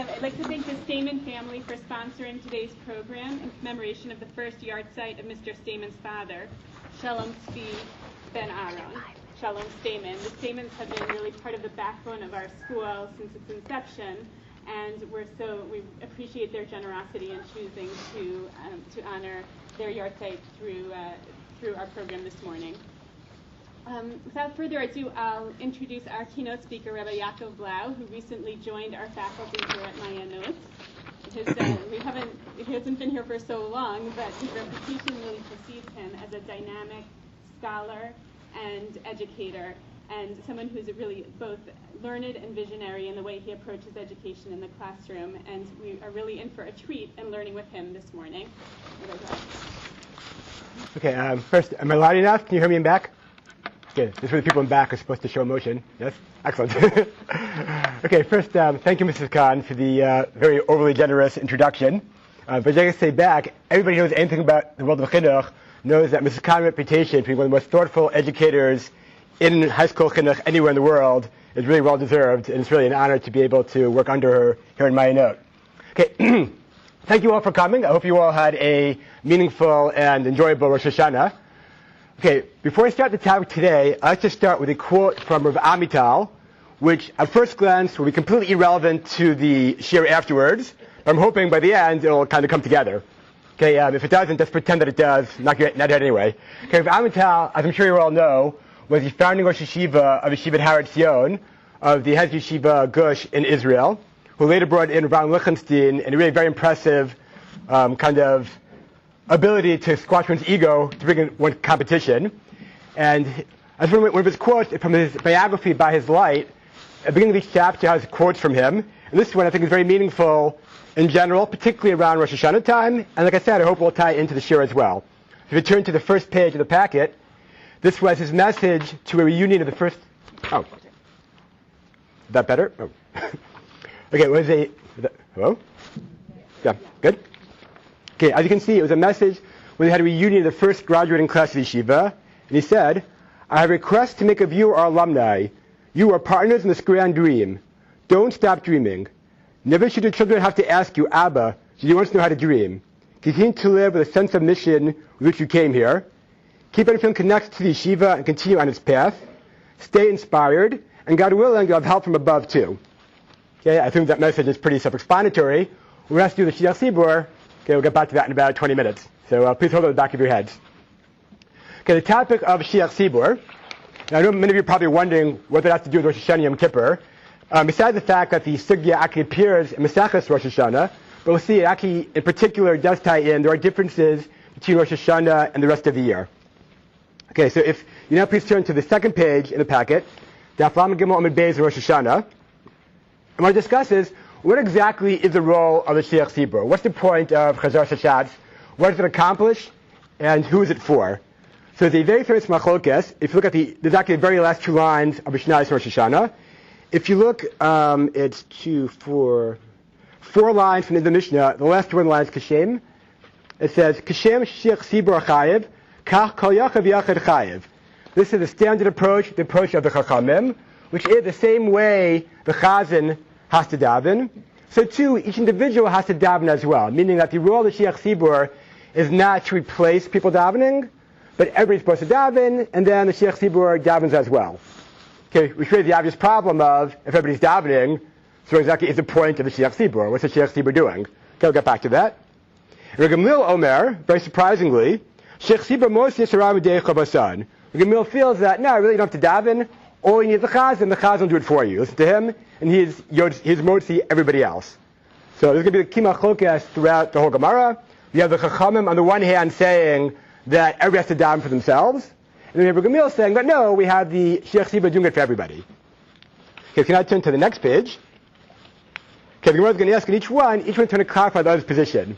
I'd like to thank the Stamen family for sponsoring today's program in commemoration of the first yahrzeit of Mr. Stamen's father, Shalom Tzvi Ben Aaron. Shalom Stamen. The Stamens have been really part of the backbone of our school since its inception, and we appreciate their generosity in choosing to honor their yahrzeit through our program this morning. Without further ado, I'll introduce our keynote speaker, Rabbi Yaakov Blau, who recently joined our faculty here at Mayanot. He hasn't been here for so long, but his reputation really precedes him as a dynamic scholar and educator, and someone who's really both learned and visionary in the way he approaches education in the classroom, and we are really in for a treat in learning with him this morning. Okay, first, am I loud enough? Can you hear me in back? Good. This is where the people in back are supposed to show emotion. Yes? Excellent. Okay, first, thank you, Mrs. Khan, for the very overly generous introduction. But as I say back, everybody who knows anything about the world of chinuch knows that Mrs. Khan's reputation for being one of the most thoughtful educators in high school chinuch anywhere in the world is really well deserved, and it's really an honor to be able to work under her here in Mayanot. Okay, thank you all for coming. I hope you all had a meaningful and enjoyable Rosh Hashana. Okay, before I start the topic today, I'd like to start with a quote from Rav Amital, which at first glance will be completely irrelevant to the shir afterwards. I'm hoping by the end it'll kind of come together. Okay, if it doesn't, just pretend that it does. Not yet anyway. Okay, Rav Amital, as I'm sure you all know, was the founding Rosh Yeshiva of Yeshivat Har Etzion of the Hez Yeshiva Gush in Israel, who later brought in Rabbi Lichtenstein in a really very impressive kind of ability to squash one's ego to bring in one competition. And as one of his quotes from his biography, By His Light, at the beginning of each chapter has quotes from him. And this one I think is very meaningful in general, particularly around Rosh Hashanah time. And like I said, I hope it will tie into the shir as well. If you turn to the first page of the packet, this was his message to a reunion of the first... Oh. Is that better? Oh. Okay, it was a... Hello? Yeah, good? Okay, as you can see, it was a message when they had a reunion of the first graduating class of Yeshiva. And he said, I have a request to make of you, our alumni. You are partners in this grand dream. Don't stop dreaming. Never should your children have to ask you, Abba, do you want to know how to dream? Continue to live with a sense of mission with which you came here. Keep on feeling connected to the Yeshiva and continue on its path. Stay inspired, and God willing, you'll have help from above too. Okay, I think that message is pretty self-explanatory. We're going to have to do the Shaliach Tzibbur. Okay, we'll get back to that in about 20 minutes. So please hold it at the back of your heads. Okay, the topic of Shaliach Tzibbur. Now, I know many of you are probably wondering what that has to do with Rosh Hashanah Yom Kippur. Besides the fact that the sugya actually appears in Maseches Rosh Hashanah, but we'll see it actually in particular does tie in. There are differences between Rosh Hashanah and the rest of the year. Okay, so if you now please turn to the second page in the packet, Daf Lamed Gimel Amud Beis Rosh Hashanah. And what I discuss is, what exactly is the role of the Shaliach Tzibbur? What's the point of Chazar Shashatz? What does it accomplish? And who is it for? So there's a very famous machlokes. If you look at there's actually the very last two lines of Mishnah Rosh Hashanah. If you look, it's 4 lines from the Mishnah. The last one line is Kashem. It says, Kashem Shaliach Tzibbur Chayev, Kach Kol Yachav Yachad Chayev. This is the standard approach, the approach of the Chachamim, which is the same way the Chazan has to daven. So too, each individual has to daven as well, meaning that the role of the Shaliach Tzibbur is not to replace people davening, but everybody's supposed to daven, and then the Shaliach Tzibbur davens as well. Okay, which raises the obvious problem of, if everybody's davening, so exactly is the point of the Shaliach Tzibbur? What's the Shaliach Tzibbur doing? Okay, we'll get back to that. Rabbi Gamliel Omer, very surprisingly, Shaliach Tzibbur Mos Yisrael Midei Chabasan. Rabbi Gamliel feels that, no, really you don't have to daven, all you need is the Chazan will do it for you. Listen to him, and he's motzi everybody else. So there's going to be the Kima Cholkas throughout the whole Gemara. You have the Chachamim on the one hand saying that everybody has to daven for themselves, and then you have Rabbi Gamliel saying that no, we have the Shaliach Tzibbur doing it for everybody. Okay, so now turn to the next page. Okay, the Gemara is going to ask in each one trying to clarify the other's position.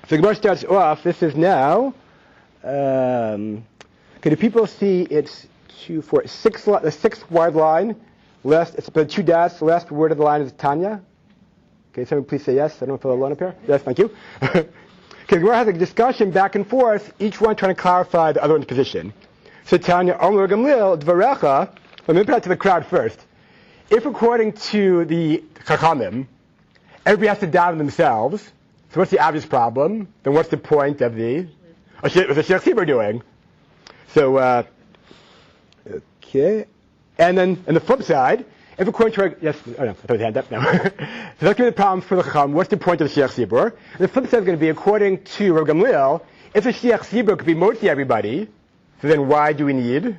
So the Gemara starts off, this is now, okay, do people see it's the sixth wide line, it's the 2 dots, the last word of the line is Tanya. Okay, someone please say yes. I don't know if I'm alone up here. Yes, thank you. Okay, the Gemara has a discussion back and forth, each one trying to clarify the other one's position. So Tanya, Omer Gamliel, Dvarecha, let me put that to the crowd first. If according to the Chachamim, everybody has to daven themselves. So what's the obvious problem? Then what's the point of the what's the Tzibbur doing? So okay, and then on the flip side, if according to our, yes, oh no, I thought his hand up now. So that's going to be the problem for the Chacham. What's the point of the Tzibbur? And the flip side is going to be, according to Rabbi Gamliel, if the Tzibbur could be motzi everybody, so then why do we need?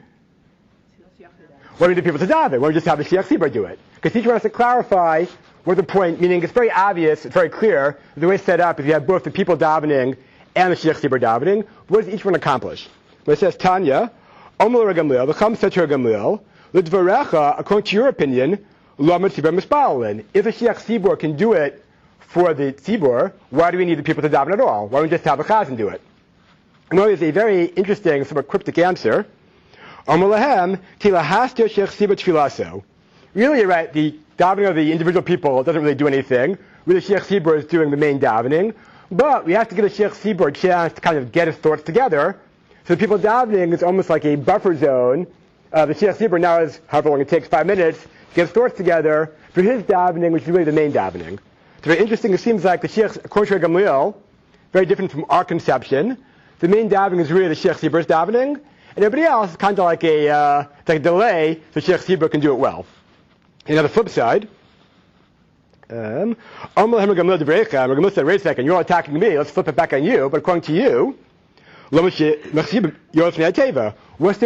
Why do we need people to daven? Why don't we just have the Tzibbur do it? Because each one has to clarify what the point, meaning it's very obvious, it's very clear, the way it's set up, if you have both the people davening and the Tzibbur davening, what does each one accomplish? When it says, Tanya, Omer Rabbi Gamliel, the Chacham said to Rabbi Gamliel, L'dvarecha, according to your opinion, Lama Tzibbur Mispalin. If the Tzibbur can do it for the Tzibbur, why do we need the people to daven at all? Why don't we just have the Chazan do it? And there's a very interesting, somewhat cryptic answer. Omer Lahem, Tilahasto Shech Tzibbur Tfilaso. Really, you're right, the davening of the individual people doesn't really do anything. Really, Shech Tzibbur is doing the main davening. But we have to give the Shech Tzibbur a chance to kind of get his thoughts together. So the people davening is almost like a buffer zone. The Shaliach Tzibbur now is however long it takes, 5 minutes, to get his thoughts together for his davening, which is really the main davening. It's very interesting. It seems like the Shaliach, according to Gamliel, very different from our conception. The main davening is really the Shaliach Tzibbur's davening, and everybody else is kind of like a delay so the Shaliach Tzibbur can do it well. And on the flip side, Gamliel said, wait a second, you're all attacking me, let's flip it back on you, but according to you, what's the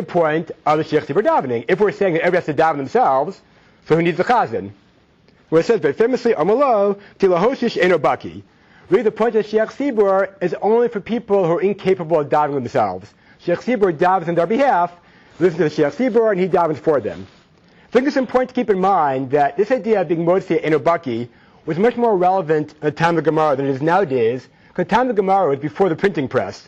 point of the Shaliach Tzibbur davening? If we're saying that everybody has to daven themselves, so who needs the Chazan? Well, it says very famously, Amalo, Tilahoshish Eno Baki. Really, the point of the Shaliach Tzibbur is only for people who are incapable of davening themselves. Shaliach Tzibbur davens on their behalf, listen to the Shaliach Tzibbur, and he davens for them. I think it's important to keep in mind that this idea of being Motzi Eno Baki was much more relevant at the time of the Gemara than it is nowadays, because the time of the Gemara was before the printing press.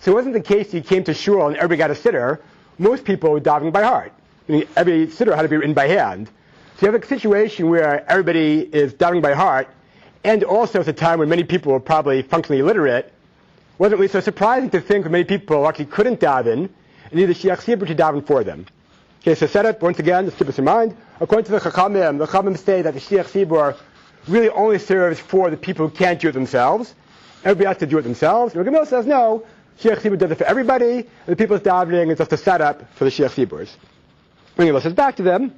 So it wasn't the case you came to shul and everybody got a siddur. Most people were davening by heart. I mean, every siddur had to be written by hand. So you have a situation where everybody is davening by heart, and also it's a time when many people were probably functionally illiterate. It wasn't really so surprising to think that many people actually couldn't daven, and needed the Shaliach Tzibbur to daven for them. Okay, so set up, once again, just keep this in mind. According to the Chachamim say that the Shaliach Tzibbur really only serves for the people who can't do it themselves. Everybody has to do it themselves. And Rabbi Gamliel says, no, Shaliach Tzibbur does it for everybody, and the people's davening is just a setup for the Shaliach Tzibburs. Bringing us back to them.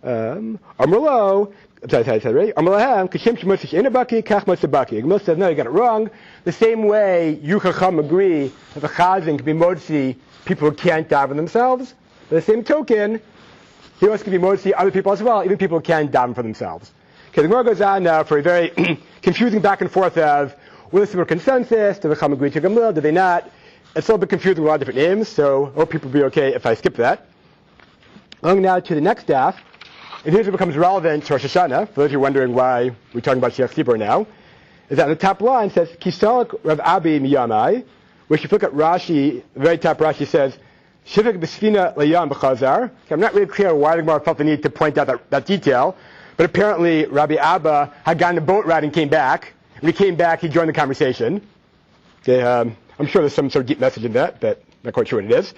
Amrlo, Amrlahem, Kashim Shemotzish Inabaki, Kach Motzabaki. Gamliel says, no, you got it wrong. The same way you Chacham agree that the Chazan can be Motzi people who can't daven themselves, by the same token, he also can be Motzi other people as well, even people who can't daven for themselves. Okay, the Gemara goes on now for a very confusing back and forth of, will this be a consensus? Do the Chacham agree to Gamliel? Do they not? It's a little bit confusing with a lot of different names, so I hope people will be okay if I skip that. Going now to the next daf, and here's what becomes relevant to Rosh Hashana, for those who are wondering why we're talking about Shaliach Tzibbur now, is that on the top line says, Kisalik Rav Abi Miyamai, which if you look at Rashi, the very top Rashi says, Shivik B'Sfina Layam B'Chazar. I'm not really clear why the Gemara felt the need to point out that detail, but apparently Rabbi Abba had gone the boat ride and came back. When he came back, he joined the conversation. Okay, I'm sure there's some sort of deep message in that, but not quite sure what it is.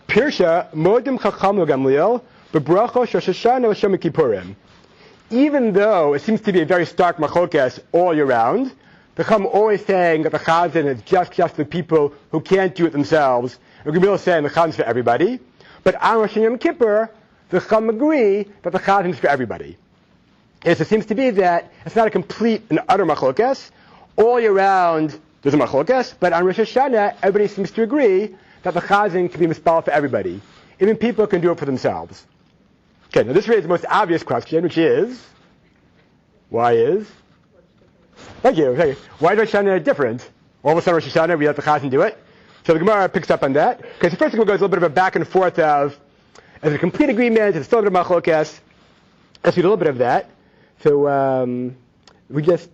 Pirsha Modim Chacham Gamliel B'Bracho Rosh Hashana L'Shem Kippurim. Even though it seems to be a very stark machlokas all year round, the Chacham always saying that the Chazan is just for people who can't do it themselves. And Gamliel is saying the Chazan is for everybody. But on Rosh Yom Kippur, the Chacham agree that the Chazan is for everybody. And so it seems to be that it's not a complete and utter machlokas. All year round, there's a machlokas, but on Rosh Hashanah, everybody seems to agree that the Chazan can be mispal for everybody. Even people can do it for themselves. Okay, now this raises the most obvious question, which is, why is? Thank you. Why is Rosh Hashanah different? All of a sudden Rosh Hashanah, we let the Chazan do it. So the Gemara picks up on that. Okay, so first of all, goes a little bit of a back and forth of, is it a complete agreement? Is it still a bit of machlokas? Let's read a little bit of that. So we just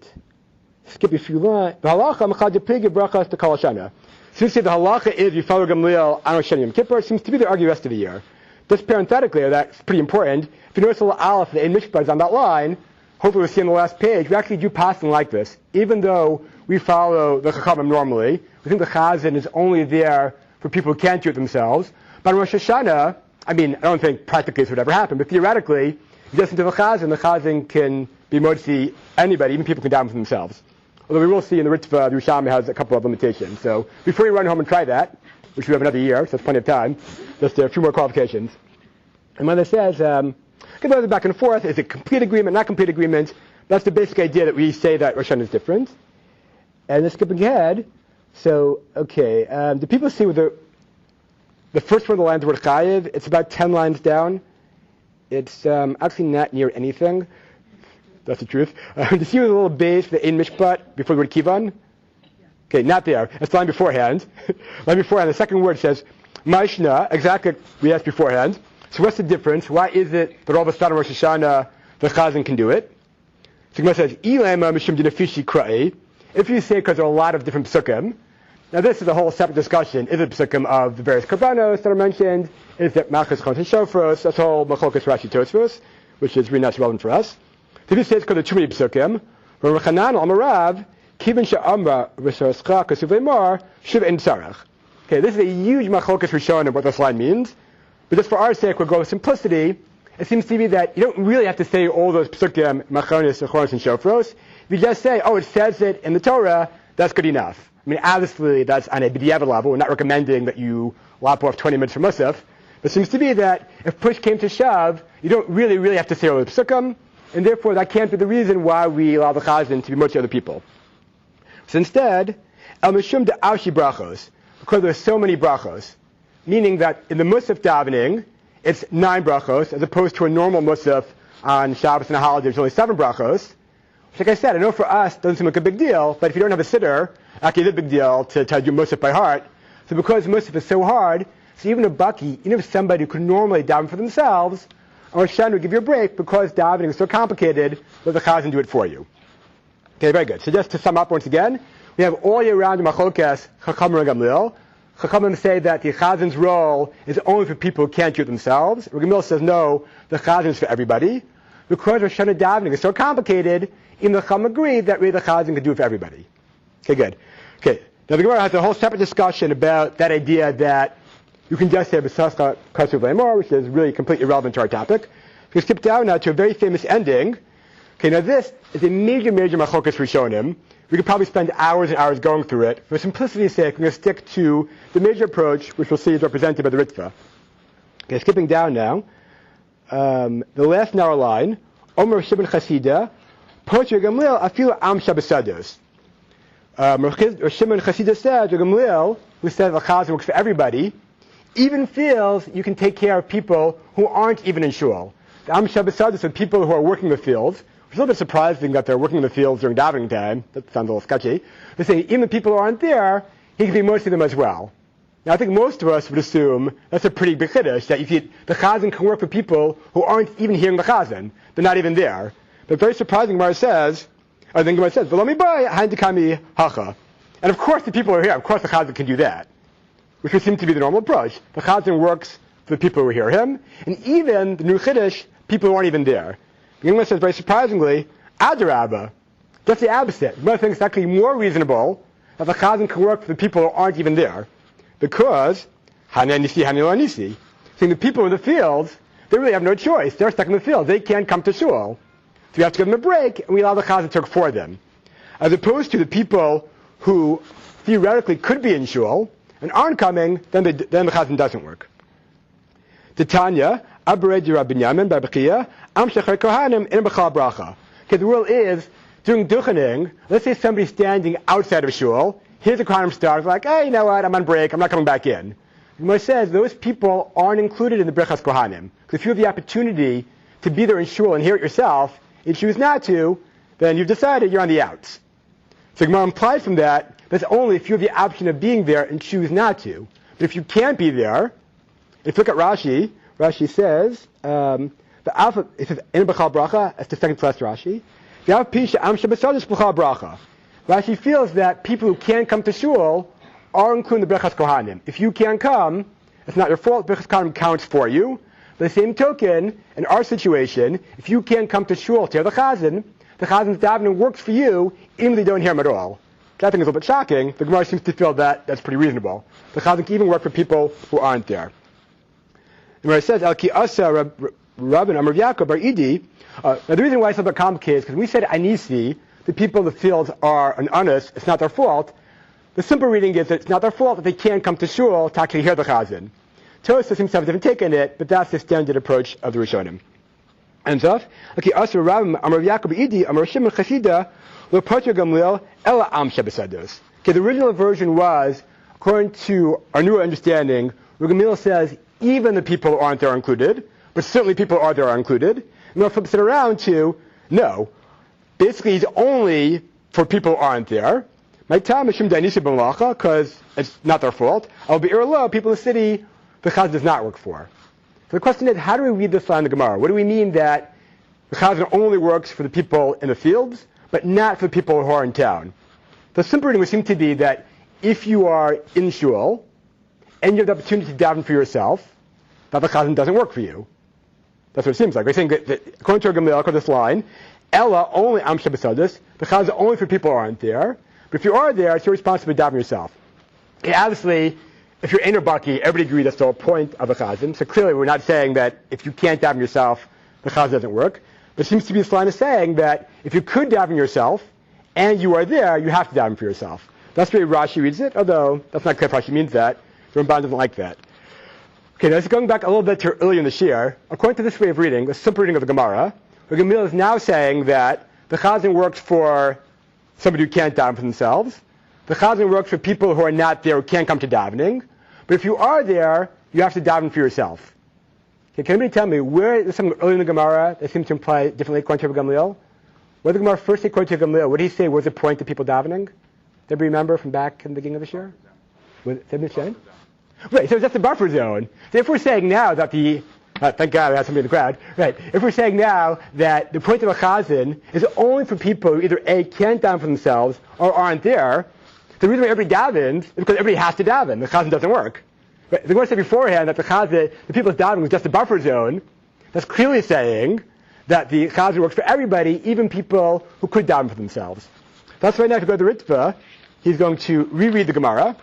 skip a few lines. The halacha mechad brachas to kol Hashana. Since the halacha is you follow Gamliel on Rosh Yom Kippur, it seems to be the argue the rest of the year. Just parenthetically, that's pretty important. If you notice the little aleph, the ein mishpah is on that line. Hopefully we'll see on the last page. We actually do passing like this, even though we follow the chachamim normally. We think the chazan is only there for people who can't do it themselves. But on Rosh Hashanah, I don't think practically this would ever happen, but theoretically, you listen to the chazan can be motzi anybody, even people can daven for themselves. Although we will see in the Ritva, the Hashana has a couple of limitations. So before you run home and try that, which we have another year, so that's plenty of time, just a few more qualifications. And when it says, goes back and forth, is it complete agreement, not complete agreement? That's the basic idea that we say that Rosh Hashanah is different. And then skipping ahead, so, okay, do people see with the first word of the line is the word chayiv? It's about 10 lines down. It's actually not near anything. That's the truth. Do you see with a little base for the ein mishpat before the word kivan? Okay, not there. That's the line beforehand. Line beforehand, the second word says, Mashna, exactly like we asked beforehand. So what's the difference? Why is it that all of a sudden Rosh Hashanah, the chazan can do it? So Gemara says, Ilema mishum dinafishi kra'i. If you say because there are a lot of different psukim, now this is a whole separate discussion. Is it psukim of the various karbanos that are mentioned? Is it machas chon and shofros? That's whole machokas Rashi Tosfos, which is really not relevant for us. So if you say it's because there are too many psukim, when Rechanan al-Marav, Kivin sha'amra v'sarascha kasuvemar shuv en tzarach. Okay, this is a huge machokas Rishon of what this line means. But just for our sake, we'll go with simplicity. It seems to be that you don't really have to say all those psukim, machonis, achonis, and shofros. If you just say, oh, it says it in the Torah, that's good enough. I mean, obviously, that's on a b'diavad level. We're not recommending that you lop off 20 minutes from Musaf. But it seems to be that if push came to shove, you don't really have to say all the psukim, and therefore that can't be the reason why we allow the chazan to be much other people. So instead, el mishum de'ashi brachos, because there are so many brachos, meaning that in the Musaf davening, it's 9 brachos, as opposed to a normal Musaf on Shabbos and a holiday, there's only 7 brachos. Which, like I said, I know for us, doesn't seem like a big deal, but if you don't have a sitter, actually it's a big deal to do Musaf by heart. So because Musaf is so hard, so even a baki, even if somebody who could normally daven for themselves, or Hashanah would give you a break because davening is so complicated, let the chazan do it for you. Okay, very good. So just to sum up once again, we have all year round Machokas, Chachamim and Gamliel. Chachamim say that the chazan's role is only for people who can't do it themselves. Gamliel says no, the chazan is for everybody. Because Rosh Hashanah davening is so complicated, even the Chacham agreed that really the chazan could do it for everybody. Okay, good. Okay, now the Gemara has a whole separate discussion about that idea that you can just say B'sascha Kasuv Le'emor, which is really completely irrelevant to our topic. We skip down now to a very famous ending. Okay, now this is a major machokas Rishonim. We could probably spend hours and hours going through it. For simplicity's sake, we're going to stick to the major approach, which we'll see is represented by the Ritva. Okay, skipping down now. The last narrow line, Omer Shimon Chasida, Pocher Gamliel Afilu Am Shabbasados. Shimon Chasida said, Gamliel, who said the chazan works for everybody, even feels you can take care of people who aren't even in shul. The Am Shabbasados are people who are working the fields. It's a little bit surprising that they're working in the fields during davening time. That sounds a little sketchy. They're saying even the people who aren't there, he can be mostly them as well. Now, I think most of us would assume that's a pretty big chiddush, that the chazan can work for people who aren't even hearing the chazan. They're not even there. But very surprising, Gemara says, "V'lo mi bai hain dekami hacha." And of course the people who are here, of course the chazan can do that, which would seem to be the normal approach. The chazan works for the people who hear him, and even the new chiddush, people who aren't even there. The Gemara says very surprisingly, Adarabba, just the opposite. The Gemara thinks it's actually more reasonable that the chazan can work for the people who aren't even there. Because, Hananisi, Hanilanisi, saying the people in the fields, they really have no choice. They're stuck in the field. They can't come to shul. So we have to give them a break, and we allow the chazan to work for them. As opposed to the people who theoretically could be in shul and aren't coming, then the chazan doesn't work. Titania, Abared Rabbi Binyamin, Babakia, Am Shechar Kohanim, in Bechal Bracha. Okay, the rule is, during duchening, let's say somebody's standing outside of shul, here's the Kohanim stars, like, hey, you know what, I'm on break, I'm not coming back in. The Gemara says those people aren't included in the Brechas Kohanim. Because if you have the opportunity to be there in shul and hear it yourself, and choose not to, then you've decided you're on the outs. So Gemara implies from that, that's only if you have the option of being there and choose not to. But if you can't be there, if you look at Rashi, Rashi says, the alpha, it says, in Bechal Bracha, that's the second plus Rashi. The alpha pisha am shabasadis Bechal Bracha. Rashi feels that people who can't come to shul are including the Brechas Kohanim. If you can't come, it's not your fault, Brechas Kohanim counts for you. By the same token, in our situation, if you can't come to shul to hear the chazan's davening works for you, even if you don't hear him at all. Which I think is a little bit shocking. The Gemara seems to feel that that's pretty reasonable. The chazan can even work for people who aren't there. The Gemara says, El ki asa Rabbi Amar Yaakov Bar Idi. Now the reason why it's a little bit complicated is because when we said Anisi, the people in the fields are an honest, it's not their fault. The simple reading is that it's not their fault that they can't come to shul to actually hear the chazan. Tosfos seems to have a different take on it, but that's the standard approach of the Rishonim. And so, okay, also Rabbi Amar Yaakov Idi Amar Shimon Chasida Lo Pater Gamliel Ela Am Shebesados. Okay, the original version was, according to our newer understanding, where Gamliel says even the people who aren't there are included, but certainly people who are there are included. And they'll flip it around to no. Basically, he's only for people who aren't there. My time is because it's not their fault. I'll be irlo, people in the city the chazan does not work for. So the question is, how do we read this line in the Gemara? What do we mean that the chazan only works for the people in the fields, but not for the people who are in town? The simple reading would seem to be that if you are in shul and you have the opportunity to daven for yourself, that the chazan doesn't work for you. That's what it seems like. We're saying that according to our Gemara, according to this line, Ella only am shebesados, the chazan only for people who aren't there. But if you are there, it's your responsibility to daven yourself. And obviously, if you're Einer Baki, everybody agrees that's the whole point of a chazan. So clearly, we're not saying that if you can't daven yourself, the chazan doesn't work. But it seems to be this line of saying that if you could daven yourself and you are there, you have to daven for yourself. That's the way Rashi reads it, although that's not clear if Rashi means that. The Ramban doesn't like that. Okay, now going back a little bit to earlier in the shir, according to this way of reading, the simple reading of the Gemara, the Gemara is now saying that the chazan works for somebody who can't daven for themselves. The chazan works for people who are not there, who can't come to davening. But if you are there, you have to daven for yourself. Okay, can anybody tell me where there's something earlier in the Gemara that seems to imply differently according to Gamliel? What did the Gemara first say according to Gamliel? What did he say was the point of people davening? Does anybody remember from back in the beginning of the year? Right, so that's the buffer zone. So if we're saying now that the thank God we have somebody in the crowd. Right. If we're saying now that the point of a chazan is only for people who either A, can't daven for themselves or aren't there, the reason why everybody davens is because everybody has to daven. The chazan doesn't work. Right. The Gemara said beforehand that the people's davening was just a buffer zone. That's clearly saying that the chazan works for everybody, even people who could daven for themselves. That's why now if you go to the Ritva, he's going to reread the Gemara,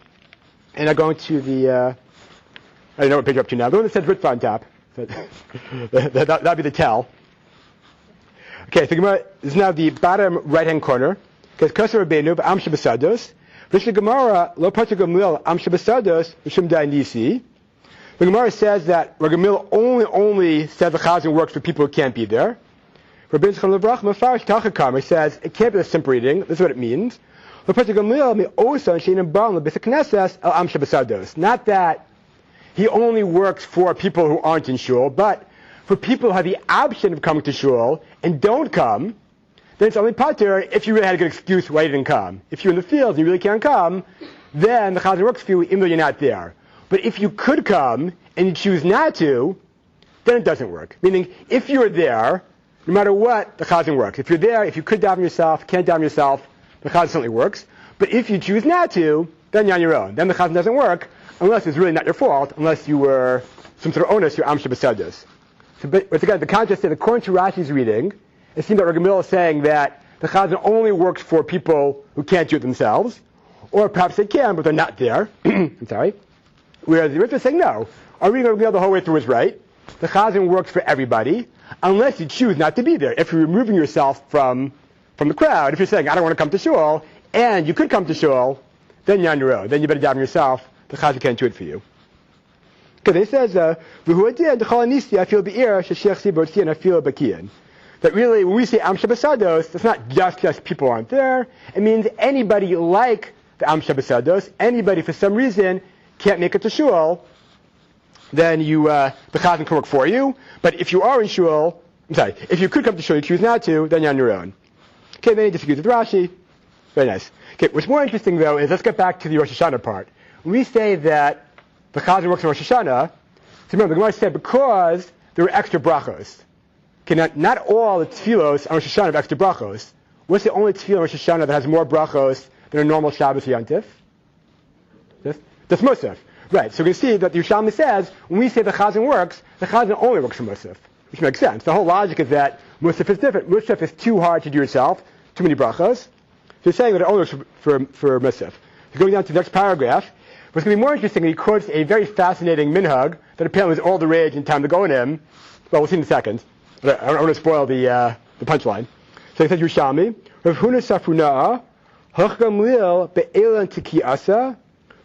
and I'm going to the, I don't know what page you're up to now, the one that says Ritva on top. That'd be the tell. Okay, so Gemara is now the bottom right-hand corner. Because Koser Rabbeinu Am Shebesados, V'Shel Gemara Lo Pater Gamliel Am Shebesados V'Shum Dai Nisi. The Gemara says that Gamliel only says the chazan works for people who can't be there. Rabbi Yitzchak Levrach Mefarish Tachakam says it can't be a simple reading. This is what it means. Lo Pater Gamliel Mi Osa Sheinem Baal LeBis Knesses El Am Shebesados. Not that he only works for people who aren't in shul, but for people who have the option of coming to shul and don't come, then it's only pater if you really had a good excuse why you didn't come. If you're in the field and you really can't come, then the chazan works for you even though you're not there. But if you could come and you choose not to, then it doesn't work. Meaning, if you're there, no matter what, the chazan works. If you're there, if you could daven yourself, can't daven yourself, the chazan certainly works. But if you choose not to, then you're on your own. Then the chazan doesn't work, unless it's really not your fault, unless you were some sort of onus, you're am shebesados. So, but again, the contrast is, according to Rashi's reading, it seems that Gamliel is saying that the chazan only works for people who can't do it themselves, or perhaps they can, but they're not there. I'm sorry. Whereas the Ritva is saying no. Our reading of Gamliel the whole way through is right. The chazan works for everybody, unless you choose not to be there. If you're removing yourself from the crowd, if you're saying, I don't want to come to shul, and you could come to shul, then you're on your own. Then you better daven yourself. The chazan can't do it for you. Because it says, that really, when we say Am Shebesados, that's not just people aren't there. It means anybody like the Am Shebesados, anybody for some reason can't make it to shul, then the chazan can work for you. But if you are in shul, if you could come to shul, you choose not to, then you're on your own. Okay, then he disagrees with Rashi. Very nice. Okay, what's more interesting though is, let's get back to the Rosh Hashana part. When we say that the chazan works in Rosh Hashana, so remember, the Gemara said because there were extra brachos. Okay, not all the tefillos on Rosh Hashana have extra brachos. What's the only tefillah on Rosh Hashana that has more brachos than a normal Shabbos Yontif? That's Musaf. Right, so we can see that the Yerushalmi says, when we say the chazan works, the chazan only works for Musaf. Which makes sense. The whole logic is that Musaf is different. Musaf is too hard to do yourself, too many brachos. So you're saying that it only works for Musaf. So going down to the next paragraph, what's going to be more interesting, he quotes a very fascinating minhag that apparently was all the rage in time to go in him. Well, we'll see in a second. But I don't want to spoil the punchline. So he says, Yerushalmi, Rav Huna Safruna, Hach Gamliel be'elan tikiyasa,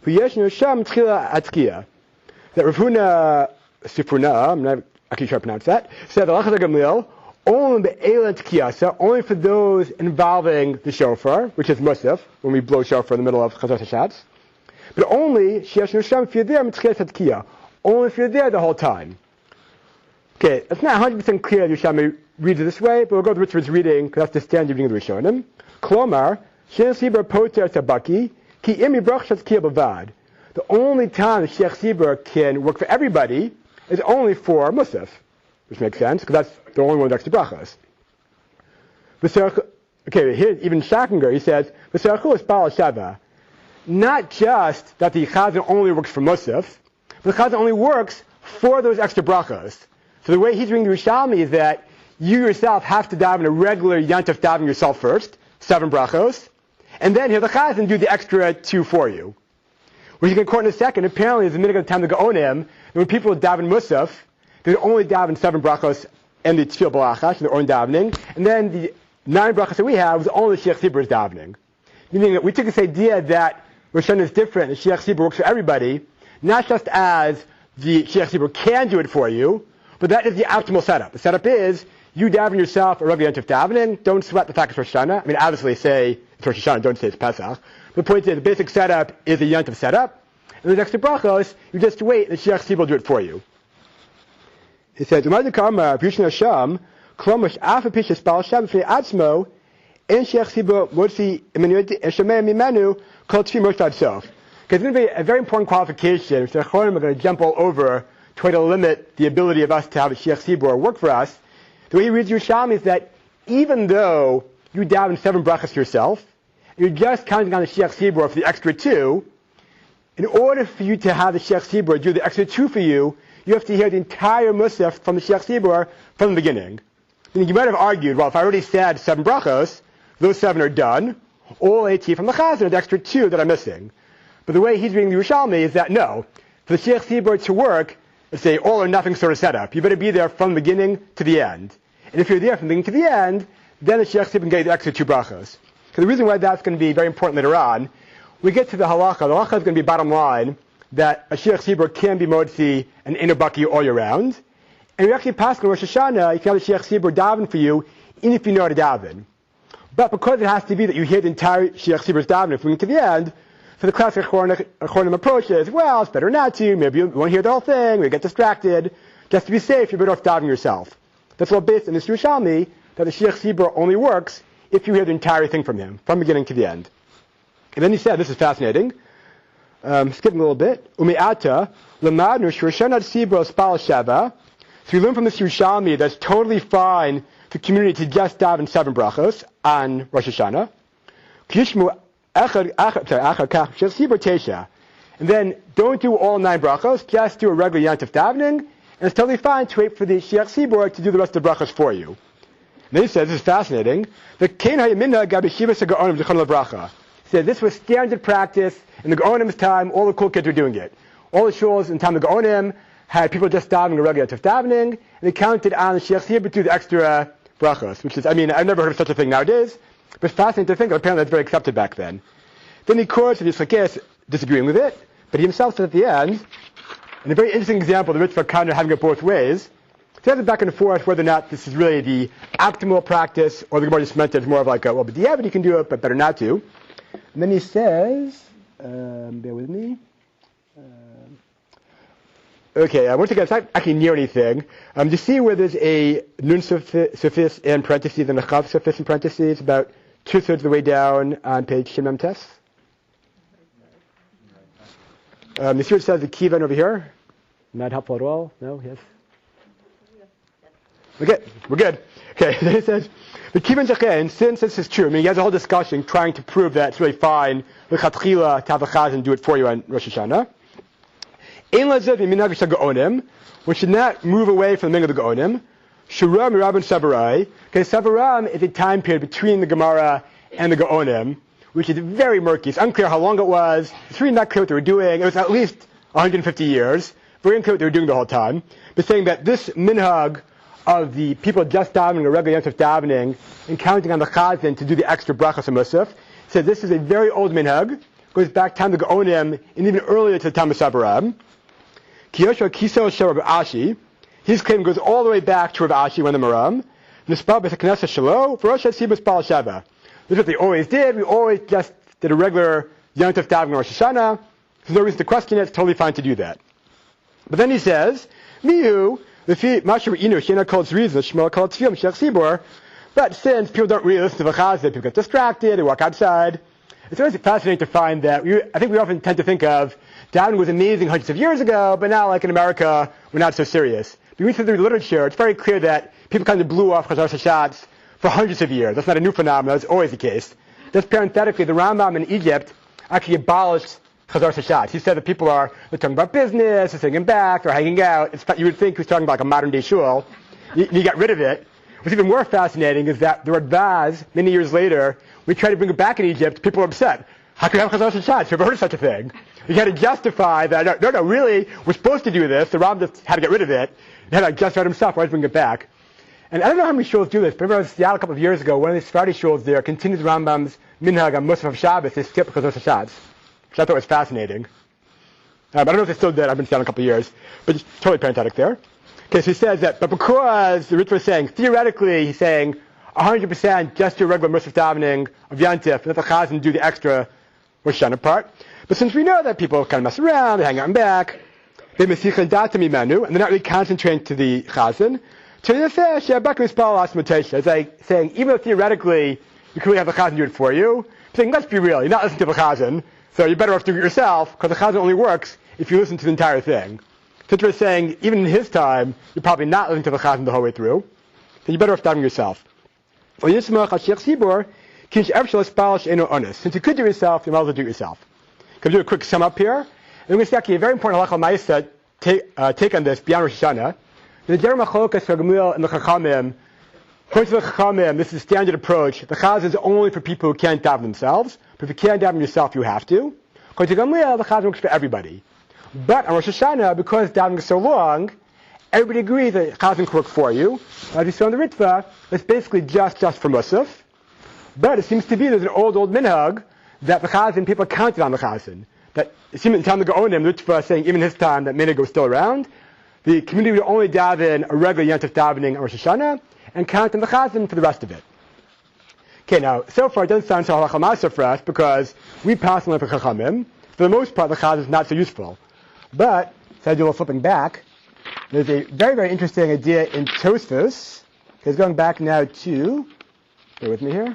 v'yeshnu sham tchila atkiya. That Rav Huna Safruna, I'm not actually sure how to pronounce that, said, Hach Gamliel, only be'elan tikiyasa, only for those involving the shofar, which is musaf, when we blow shofar in the middle of Chazar Hashatz. But only, Sheyeshnu sham, if you're there, mitchila atkiya. Only if you're there the whole time. Okay, it's not 100% clear if Yerushalmi reads it this way, but we'll go to Richard's reading, because that's the standard reading of the Rishonim. Klomar, Sheikh Tzibur poter tabaki, ki imi brach shatkiya bavad. The only time the Sheikh Tzibur can work for everybody is only for Musaf, which makes sense, because that's the only one with extra brachas. Okay, here, even Shakinger, he says, V'serchu is Baal Shava. Not just that the Chazan only works for Musaf, but the Chazan only works for those extra brachas. So the way he's reading the Rishalmi is that you yourself have to daven a regular Yantav daven yourself first, 7 brachos, and then have the Chazan do the extra 2 for you. Which you can quote in a second, apparently is the minute of the time to go on him, and when people daven Musaf, they only daven 7 brachos and the Tfil Balachash, and their own davening, and then the 9 brachos that we have was only Sheikh Tzibbur is davening. Meaning that we took this idea that Rosh Hashanah is different, and Sheikh Tzibbur works for everybody, not just as the Sheikh Tzibbur can do it for you, but that is the optimal setup. The setup is, you daven yourself a regular Yantav davening, don't sweat the fact it's Rosh Hashanah. I mean, obviously say it's Rosh Hashanah, don't say it's Pesach. The point is, the basic setup is a Yantav setup, and the extra brachos, you just wait, and the Sheikh Tzibbur will do it for you. He says, Umar Kama, Pishin Hashem, Klomash Afa Pishas Baal Shem, Fnei Atzmo, and Sheikh Tzibbur, Motzi, Shemei Mimenu, Kol Tfi Moshtad Sof. Because it's going to be a very important qualification, which the Chorim are going to jump all over, try to limit the ability of us to have a Sheikh Tzibbur work for us. The way he reads Yerushalmi is that even though you daven 7 brachas yourself, you're just counting on the Sheikh Tzibbur for the extra 2, in order for you to have the Sheikh Tzibbur do the extra 2 for you, you have to hear the entire Musaf from the Sheikh Tzibbur from the beginning. Meaning you might have argued, well, if I already said 7 brachos, those 7 are done, all 18 from the Chazan are the extra 2 that I'm missing. But the way he's reading the Yerushalmi is that no, for the Sheikh Tzibbur to work, it's a all or nothing sort of setup. You better be there from the beginning to the end. And if you're there from the beginning to the end, then the Sheikh Tzibbur can get the extra 2 brachos. So the reason why that's going to be very important later on, we get to the halacha. The halacha is going to be bottom line that a Sheikh Tzibbur can be motzi and inabaki all year round. And we actually pass on Rosh Hashana, you can have the Sheikh Tzibbur daven for you, even if you know how to daven. But because it has to be that you hear the entire Sheikh Tzibbur's davening from to the end, so the classic Achronim approach is, well, it's better not to, maybe you won't hear the whole thing, we get distracted. Just to be safe, you're better off davening yourself. That's all based on this Yerushalmi, that the Sheikh Tzibbur only works if you hear the entire thing from him, from beginning to the end. And then he said, this is fascinating, skipping a little bit, Umi'ata, Lamadnu Shurshana Tzibbur Spal Shava. So we learn from this Yerushalmi that's totally fine for the community to just daven 7 brachos on Rosh Hashanah. And then don't do all 9 brachos, just do a regular Yantav davening, and it's totally fine to wait for the Sheikh Tzibbur to do the rest of the brachos for you. And then he says, this is fascinating, the Kein HaYamina Gabi Shiva Segaonim Zechon LaBracha. He said this was standard practice in the Gaonim's time, all the cool kids were doing it. All the shuls in time of the Gaonim had people just davening a regular Yantav davening, and they counted on the Sheikh Tzibbur to do the extra brachos, which is, I mean, I've never heard of such a thing nowadays, but it's fascinating to think that apparently that's very accepted back then. Then he quotes the Yisrael disagreeing with it, but he himself said at the end, and a very interesting example, the Ritva kind of having it both ways, so there's back and forth whether or not this is really the optimal practice, or the Gemara just meant it's more of like, well, but the you can do it, but better not to. And then he says, bear with me, okay, once again, it's not actually near anything. You see where there's a nun suffix in parentheses and a chav suffix in parentheses, about 2/3 of the way down on page Shemem Tes. You see what it says, the kivan over here? Not helpful at all? No? Yes? Okay, we're good. Okay, then it says, the kivan zachen, since this is true, I mean, he has a whole discussion trying to prove that it's really fine, l'chatchila, to have a chazan do it for you on Rosh Hashanah. One should not move away from the minhag of the Gaonim. Shura mirabin Savarai. Okay, Savaram is a time period between the Gemara and the Gaonim, which is very murky. It's unclear how long it was. It's really not clear what they were doing. It was at least 150 years. Very unclear what they were doing the whole time. But saying that this minhag of the people just davening a regular Yom Tov davening and counting on the chazan to do the extra brachas and musaf. He said this is a very old minhag, goes back time to the Gaonim and even earlier to the time of Sabaram. Kiyosha Kiso Shel Rabbi Ashi. His claim goes all the way back to Rabbi Ashi when the Maram. Nispal B'Knesset Shalo, Rosh Hasibas Bal Sheva. This is what they always did. We always just did a regular Yom Tov davening Rosh Hashana. There's no reason to question it. It's totally fine to do that. But then he says, Mihu, Mashu Inu, Shena called Zriza, Shmuel called Tzvim, Shech Sibor. But since people don't really listen to the chazan, people get distracted, they walk outside. It's always fascinating to find that I think we often tend to think of davening was amazing hundreds of years ago, but now, like in America, we're not so serious. If you read through the literature, it's very clear that people kind of blew off Chazar Hashatz for hundreds of years. That's not a new phenomenon. That's always the case. Just parenthetically, the Rambam in Egypt actually abolished Chazar Hashatz. He said that people they're talking about business, they're sitting back, they're hanging out. You would think he was talking about like a modern day shul. He got rid of it. What's even more fascinating is that the Radbaz, many years later, we tried to bring it back in Egypt. People were upset. How can you have Chazar Hashatz? Have you ever heard of such a thing? You had to justify that, no, really, we're supposed to do this. The Rambam just had to get rid of it. He had to justify it himself. Why bring it back? And I don't know how many shuls do this, but I remember I was in Seattle a couple of years ago. One of the Sephardi shuls there continued the Rambam's minhag on Musaf of Shabbos. They skipped Chazar Hashatz, which I thought was fascinating. But I don't know if they still did. I've been in Seattle a couple of years. But just totally parenthetic there. Okay, so he says that, but because the Ritva is saying, theoretically, he's saying 100% just do regular Musaf davening of Yantif, and let the Chazan do the extra Rosh Hashanah part. But since we know that people kind of mess around, they hang out and back, they mesicha data mimenu, and they're not really concentrating to the Chazan, it's like saying, even though theoretically you could really have the Chazan do it for you, saying, let's be real, you're not listening to the Chazan, so you're better off doing it yourself, because the Chazan only works if you listen to the entire thing. Since we're saying, even in his time, you're probably not listening to the Chazan the whole way through, then you're better off davening yourself. Since you could do it yourself, you might as well do it yourself. Can we do a quick sum up here? And we're going to see actually a very important halakha ma'aseh take on this beyond Rosh Hashanah. The general machlokas for Gamliel and the Chachamim, according to the Chachamim, this is a standard approach. The Chaz is only for people who can't daven themselves, but if you can't daven yourself, you have to. According to Gamliel, the Chaz works for everybody. But on Rosh Hashanah, because davening is so long, everybody agrees that Chaz can work for you. As we saw in the Ritva, it's basically just for Musaf. But it seems to be there's an old minhag that the Chazan, people counted on the Chazan. That it seemed in time to go on him, the Ritva saying even his time that minhag was still around. The community would only daven a regular Yom Tov davening on Rosh Hashanah and count on the Chazan for the rest of it. Okay, now, so far it doesn't sound so halakha ma'aseh for us because we pass on for Chachamim. For the most part, the Chazan is not so useful. But, so I do a little flipping back, there's a very, very interesting idea in Tosfos. Okay, going back now to, bear with me here.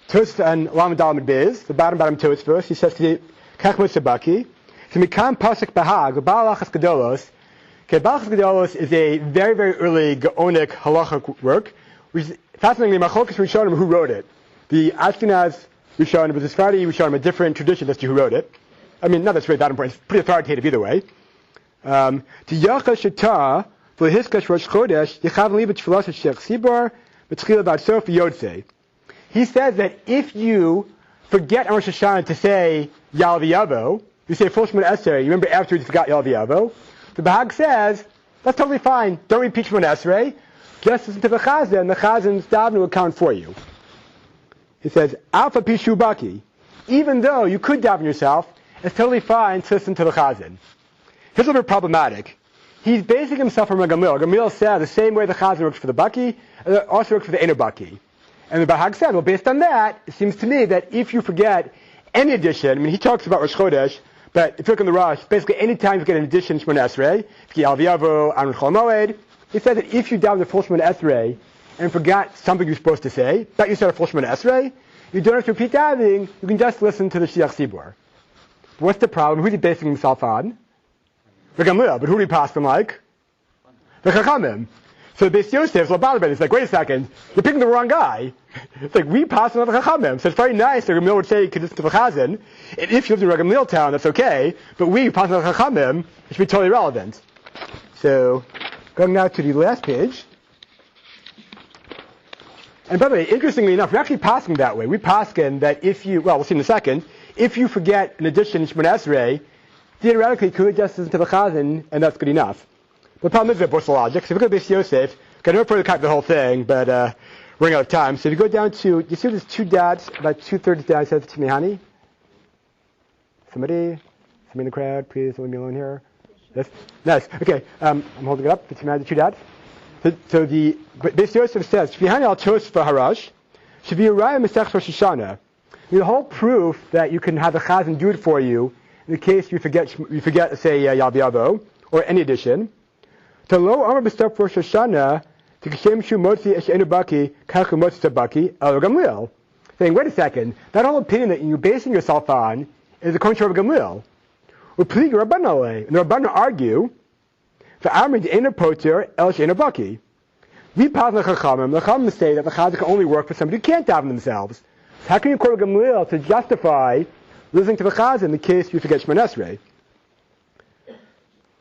Tosfos and Lamed Dalamid Beis, the bottom Tosfos, he says to the Kachmot Sabaki, Mikam Pasuk Bahag, Balachas Gedolos. Okay, Balachas Gedolos is a very, very early Gaonic halachic work, which is fascinatingly Machlokes Rishonim who wrote it. The Ashkenaz Rishonim, but the Sephardi Rishonim, a different tradition as to who wrote it. I mean, not that's really that important. It's pretty authoritative either way. To Yacha Shita, for Hiskash Rosh Chodesh, Yechav Libet Shvelos Shech Sibor, B'Tchil About Sof Yodsei. He says that if you forget on Rosh Hashanah to say Yal V'Yavo, you say full Shemona Esrei, you remember afterwards you forgot Yal V'Yavo, the Bahag says, that's totally fine. Don't repeat Shemona Esrei. Just listen to the Chazan, and the Chazan's davening will count for you. He says, Alpha Pishu Baki. Even though you could daven yourself, it's totally fine to listen to the Chazan. Here's a little bit problematic. He's basing himself from a Gamliel. Gamliel said the same way the Chazan works for the Baki, it also works for the Eino Baki. And the Bahag said, well, based on that, it seems to me that if you forget any addition, I mean, he talks about Rosh Chodesh, but if you look in the Rosh, basically any time you get an addition, Shemona Esrei, if you Yal V'Yavo, Aaron Chol Moed, he says that if you daven the full Shemona Esrei and forgot something you're supposed to say, but you said a full Shemona Esrei, you don't have to repeat davening, you can just listen to the Shaliach Tzibbur. What's the problem? Who's he basing himself on? The Gamliel, but who do he pass them like? The Chachamim. So the Beis Yosef, it's like, wait a second, you're picking the wrong guy. It's like, we pass on the Chachamim. So it's very nice that Gamliel would say you could listen to the Chazan, and if you live in a Gamliel town, that's okay, but we pass on the Chachamim, it should be totally relevant. So, going now to the last page. And by the way, interestingly enough, we're actually passing that way. We paskin that if you, well, we'll see in a second, if you forget an addition in Shemona Esrei, theoretically you could just listen to the Chazan, and that's good enough. The problem is that both the logic. So if we go to Beis Yosef, I don't further copy the whole thing, but we're running out of time. So if you go down to, you see there's 2 dots, about 2/3 down, it says to me, honey? Somebody in the crowd, please don't leave me alone here. Yes? Nice. Okay, I'm holding it up. It's the 2 dots. So the Beis Yosef says, Shvihani al Tosfa Harash, Shvi Uriah Mesech Rosh Hashana. The whole proof that you can have the Chazan do it for you in the case you forget say, Yal V'yavo, or any addition. To lo Amar B'Staf Rosh Hashana, to Kishem Shu Motzi Esh Enu Baki, Kachu Motzi Tabaki, El Gamliel. Saying, wait a second, that whole opinion that you're basing yourself on is according to Rabbi Gamliel. Uplig Rabbanale, and the Rabbanan argue, the Amrin Enu Poter, El Esh Enu Baki. We pass the Chachamim. The Chachamim say that the Chazan can only work for somebody who can't daven themselves. So how can you quote Gamliel to justify listening to the Chazan in the case you forget Shemon Esrei?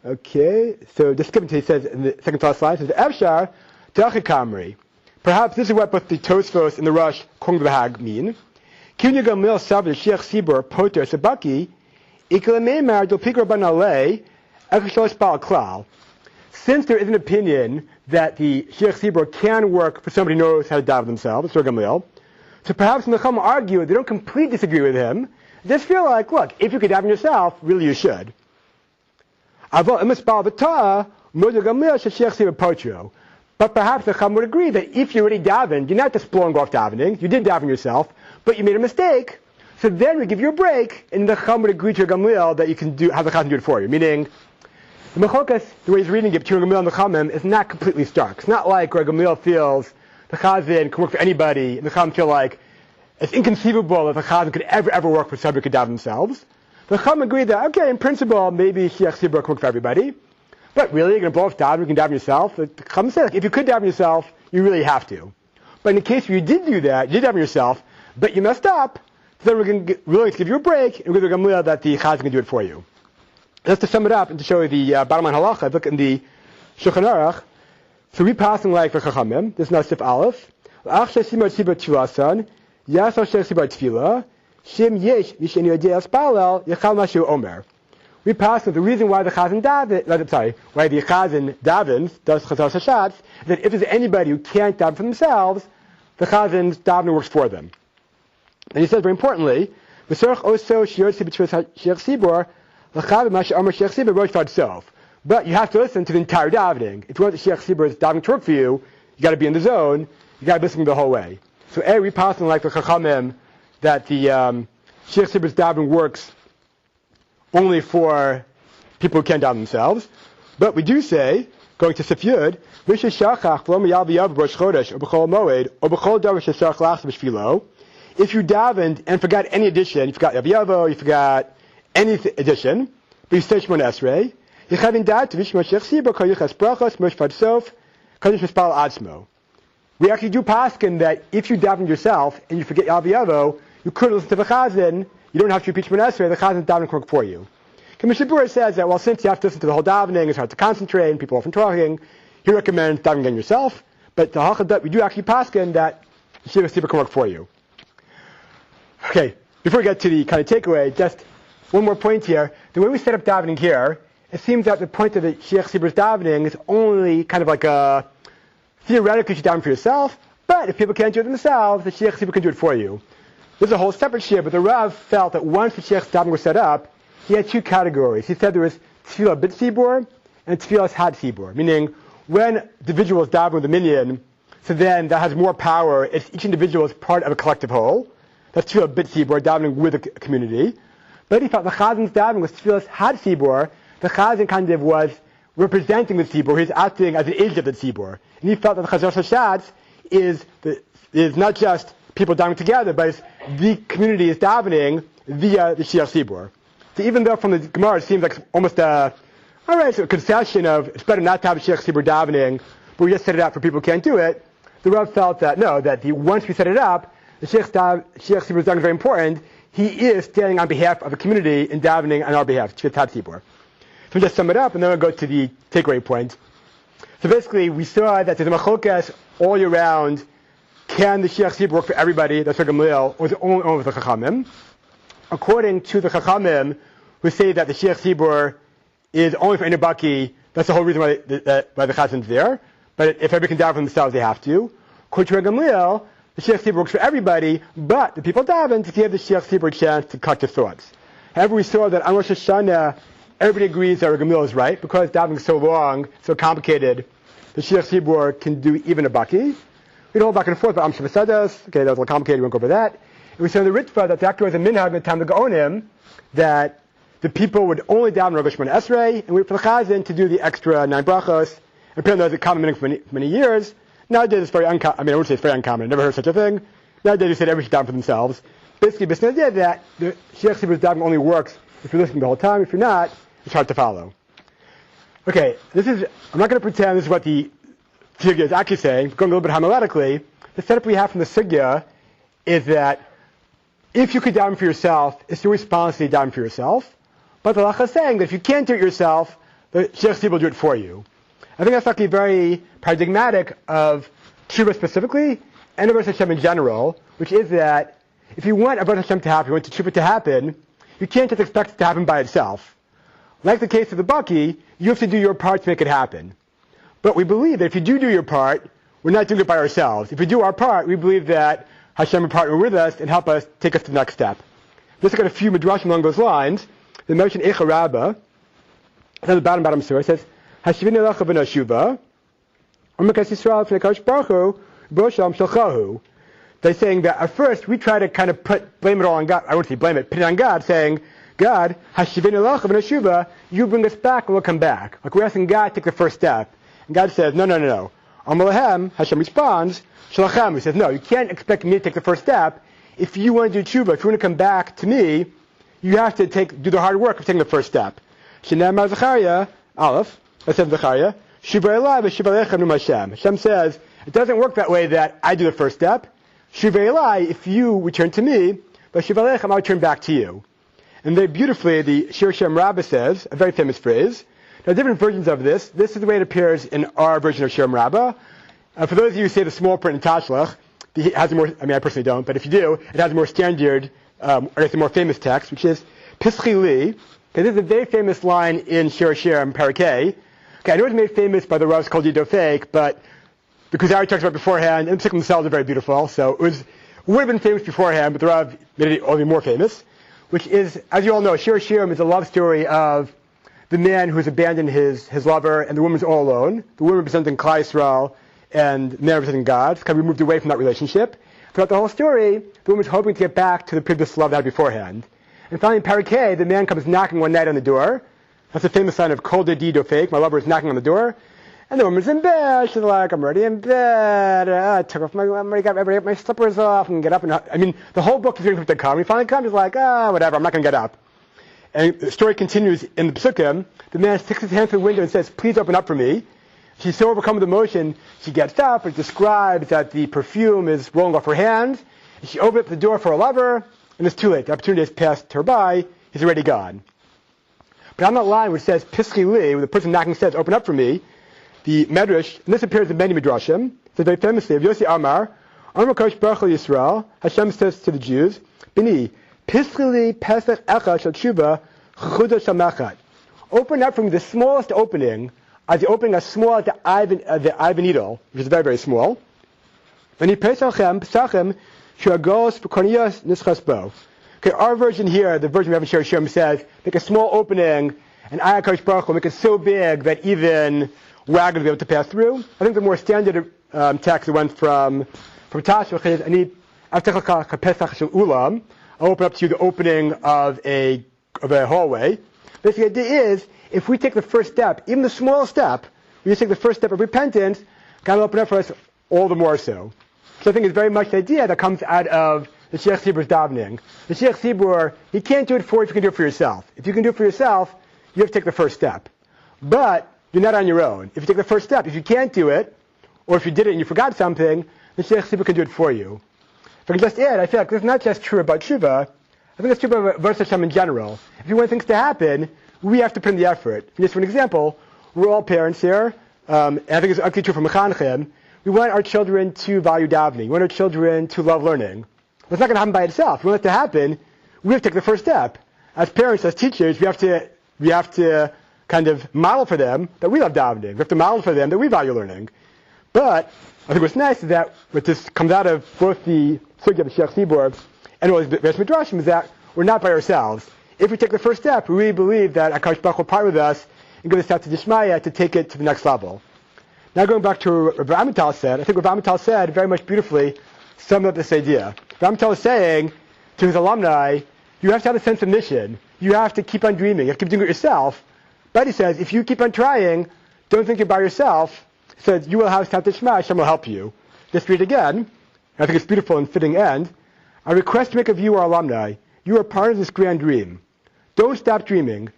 Okay, so just skipping to, he says in the second to last slide, it says, Efshar Dachikamri. Perhaps this is what both the Tosfos and the Rosh Kong V'Hag mean. Kinya Gamliel Sav Sheikh Tzibbur Poter Sabaki Iklamemar Dopik Rabban Alei Ekshalosh Bal Klal. Since there is an opinion that the Sheikh Tzibbur can work for somebody who knows how to daven themselves, Rabbi Gamliel, so perhaps when the Chacham argue, they don't completely disagree with him. They just feel like, look, if you could daven yourself, really you should. But perhaps the Chacham would agree that if you already davened, you're not just blowing off davening, you did daven yourself, but you made a mistake, so then we give you a break, and the Chacham would agree to Gamliel that you can have the Chazan do it for you. Meaning, the Mechokas, the way he's reading it between Gamliel and the Chachamim, is not completely stark. It's not like where Gamliel feels the Chazan can work for anybody, and the Chachamim feel like it's inconceivable that the Chazan could ever work for somebody who could daven themselves. The Chachamim agree that, okay, in principle, maybe Sheikh Tzibbur can work for everybody, but really, you're going to blow off davening, you can daven yourself. The Chachamim say, like, if you could daven yourself, you really have to. But in the case where you did do that, you did daven yourself, but you messed up, then we're going to really give you a break, and we're going to Gamliel that the Chazan can do it for you. Just to sum it up and to show you the bottom line halacha, look in the Shulchan Aruch. So we passing like the Chachamim. This is not Sif Aleph. Ach shesimar tzibur tfilasan, yasar shesimar tefila, shem yesh mishen yodei espalel yachal mashu omer. We pass with the reason why the Chazan why the Chazan davens does Chazal Hashatz, is that if there's anybody who can't daven for themselves, the Chazan's davening works for them. And he says very importantly, v'sorach oso shiyortzi b'tfilas Sheikh Tzibbur. But you have to listen to the entire davening. If you want the Sheikh Tzibbur's davening to work for you, you got to be in the zone. You got to listen the whole way. So, we pass on like the Chachamim that the Sheikh Tzibbur's davening works only for people who can't daven themselves. But we do say, going to Sif Yud, if you davened and forgot any addition, you forgot Yav Yavo, you forgot any addition, but you say Shemon Esrei, you have in that to Vishma Sheikh Tzibbur Kol Yichas Brachos Mosh Fadsof Kodesh Mispal Atzmo. We actually do paskin that if you daven yourself and you forget Yav Yavo, you could listen to the Chazan. You don't have to repeat Shemon Esrei. The Chazan davening can work for you. Tzibbur says that since you have to listen to the whole davening, it's hard to concentrate, and people are often talking. He recommends davening again yourself. But the halacha we do actually paskin that Sheikh Tzibbur can work for you. Okay, before we get to the kind of takeaway, just one more point here. The way we set up davening here, it seems that the point of the Sheikh Tzibbur's davening is only kind of like a theoretically you should daven for yourself, but if people can't do it themselves, the Sheikh Tzibbur can do it for you. There's a whole separate shir, but the Rav felt that once the Sheikh's davening was set up, he had 2 categories. He said there was tefillah bit Tzibbur and tefillah had Tzibbur, meaning when the individual is davening with a minyan, so then that has more power if each individual is part of a collective whole. That's tefillah bit Tzibbur, davening with a community. But he thought the Chazan's davening was tefillas had Tzibbur. The Chazan kind of was representing the Tzibbur. He's acting as an agent of the Tzibbur. And he felt that the Chazal Hashatz is not just people davening together, but it's the community is davening via the Sheikh Tzibbur. So even though from the Gemara it seems like almost a concession of it's better not to have a Sheikh Tzibbur davening, but we just set it up for people who can't do it, the Rav felt that once we set it up, the Sheikh Tzibbur is very important. He is standing on behalf of the community and davening on our behalf. So we'll just sum it up, and then we'll go to the takeaway point. So basically, we saw that there's a machokas all year round. Can the Sheikh Tzibbur work for everybody? That's Gamliel, or is it only with the Chachamim? According to the Chachamim, who say that the Sheikh Tzibbur is only for any baki. That's the whole reason why the Chazan's there. But if everybody can daven for themselves, they have to. According to Rabbi Gamliel, the Shaliach Tzibbur works for everybody, but the people daven to give the Shaliach Tzibbur a chance to cut their thoughts. However, we saw that on Rosh Hashana, everybody agrees that Rabbi Gamliel is right, because davening is so long, so complicated, the Shaliach Tzibbur can do even a baki. We don't go back and forth, but Amsham said this. Okay, that was a little complicated, we won't go over that. And we saw in the Ritva that after was a minhag in the time of the Gaonim, that the people would only daven Rosh Hashanah Esrei, and wait for the Chazan to do the extra 9 brachos. And apparently that was a common minhag for many years. Nowadays it's very uncommon. I wouldn't say it's very uncommon. I never heard such a thing. Nowadays you said everybody should daven for themselves. Basically, the idea that the Shaliach Tzibbur's davening only works if you're listening the whole time. If you're not, it's hard to follow. Okay, I'm not going to pretend this is what the Sugya is actually saying. Going a little bit homiletically, the setup we have from the Sugya is that if you could daven for yourself, it's your responsibility to daven for yourself. But the halacha is saying that if you can't do it yourself, the Shaliach Tzibur will do it for you. I think that's actually very paradigmatic of Tshuva specifically, and of Rosh Hashem in general, which is that if you want Rosh Hashem to happen, you want Tshuva to happen, you can't just expect it to happen by itself. Like the case of the Baki, you have to do your part to make it happen. But we believe that if you do your part, we're not doing it by ourselves. If we do our part, we believe that Hashem will partner with us and help us take us to the next step. Let's look at a few midrashim along those lines. The notion Eicha Rabbah, at the bottom surah, says, Hashivin Elecha V'Nashuva, U'Mekas Yisrael F'Nekadosh Baruch Hu, B'Osham Shalchahu. They're saying that at first we try to kind of blame it all on God. I won't say blame it, put it on God, saying, God, Hashivin Elecha V'Nashuva, you bring us back and we'll come back. Like we're asking God to take the first step. And God says, no. Amalehem, Hashem responds, Shalachem. He says, no, you can't expect me to take the first step. If you want to do tshuva, if you want to come back to me, you have to do the hard work of taking the first step. Shenamar Zechariah, Aleph, that says Zechariah, Shuva Elai v'Shuva Lechem Num Hashem. Hashem says, it doesn't work that way that I do the first step. Shuva Elai, if you return to me, v'Shuva Lechem, I'll return back to you. And very beautifully, the Shir Shem Rabbi says, a very famous phrase. There are different versions of this. This is the way it appears in our version of Shem Rabbah. For those of you who say the small print in Tashlach, it has a more, I personally don't, but if you do, it has a more standard, or it's a more famous text, which is Pischi Li. This is a very famous line in Shir Shem Parakeh. Okay, I know it's made famous by the Rosh called Yido Fake, but the Kuzari talks about it beforehand, and the Pesach themselves are very beautiful, so it would have been famous beforehand, but the Rav made it only more famous, which is, as you all know, Shir Shem is a love story of the man who has abandoned his lover, and the woman's all alone. The woman representing Klal Yisrael, and the man representing God. It's kind of moved away from that relationship. Throughout the whole story, the woman's hoping to get back to the previous love they had beforehand. And finally, in Parakeh, the man comes knocking one night on the door. That's a famous sign of Kol Dedido Fake. My lover is knocking on the door. And the woman's in bed. She's like, I'm already in bed. I took off my slippers off and get up. The whole book is waiting for him to come. He finally comes. He's like, whatever, I'm not going to get up. And the story continues in the Psukim. The man sticks his hand through the window and says, please open up for me. She's so overcome with emotion, she gets up. It describes that the perfume is rolling off her hand. And she opens up the door for her lover, and it's too late. The opportunity has passed her by. He's already gone. But on that line which says, Pischi Li, when the person knocking says, open up for me, the Medrash, and this appears in many Midrashim, says very famously, of Yossi Amar, Amar Kosh Baruch Hu Yisrael, Hashem says to the Jews, Bini, Pischi Pesach Echad Shel Tshuva Chudah Shel Mechad. Open up from the smallest opening, as the opening as small as the eye of a needle, which is very, very small. Okay, our version here, the version we have in Shir Shem says, make a small opening, and Ayakosh Baruch Hu make it so big that even wagons will be able to pass through. I think the more standard text that went from Tashlich is, I'll open up to you the opening of a hallway. Basically, the idea is, if we take the first step, even the small step, we just take the first step of repentance, God will open up for us all the more so. So I think it's very much the idea that comes out of the Shaliach Tzibbur's davening. The Shaliach Tzibbur, he can't do it for you if you can do it for yourself. If you can do it for yourself, you have to take the first step. But you're not on your own. If you take the first step, if you can't do it, or if you did it and you forgot something, the Shaliach Tzibbur can do it for you. If I can just add, I feel like this is not just true about Tshuva, I think it's true about Rosh Hashanah in general. If you want things to happen, we have to put in the effort. Just for an example, we're all parents here, and I think it's actually true for Mechanchim. We want our children to value davening. We want our children to love learning. It's not going to happen by itself. If we want it to happen, we have to take the first step. As parents, as teachers, we have to kind kind of model for them that we love davening. We have to model for them that we value learning. But I think what's nice is that what this comes out of both the sugya of the Shaliach Tzibbur and all these various midrashim is that we're not by ourselves. If we take the first step, we really believe that HaKadosh Baruch will partner with us and give us that to Dishmaya to take it to the next level. Now going back to what Rabbi Amital said, I think Rabbi Amital said very much beautifully summed up this idea. Rabbi Amital is saying to his alumni, you have to have a sense of mission. You have to keep on dreaming. You have to keep doing it yourself. But he says, if you keep on trying, don't think you're by yourself. He says, you will have Sat Shema, Hashem will help you. Let's read it again. I think it's beautiful and fitting end. I request to make of you our alumni. You are part of this grand dream. Don't stop dreaming.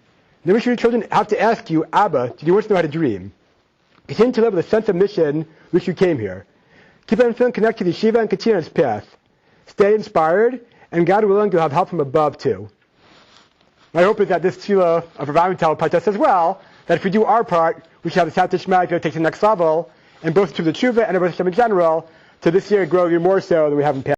Never should your children have to ask you, Abba, did you want to know how to dream? Continue to live with a sense of mission which you came here. Keep on feeling connected to the yeshiva and continue on its path. Stay inspired, and God willing, you'll have help from above too. My hope is that this tefillah of Rabbi Amital will touch us as well, that if we do our part, we should have the Sat Shema to take to the next level, and both to the tshuva and about Hashem in general, to this year grow even more so than we have in past.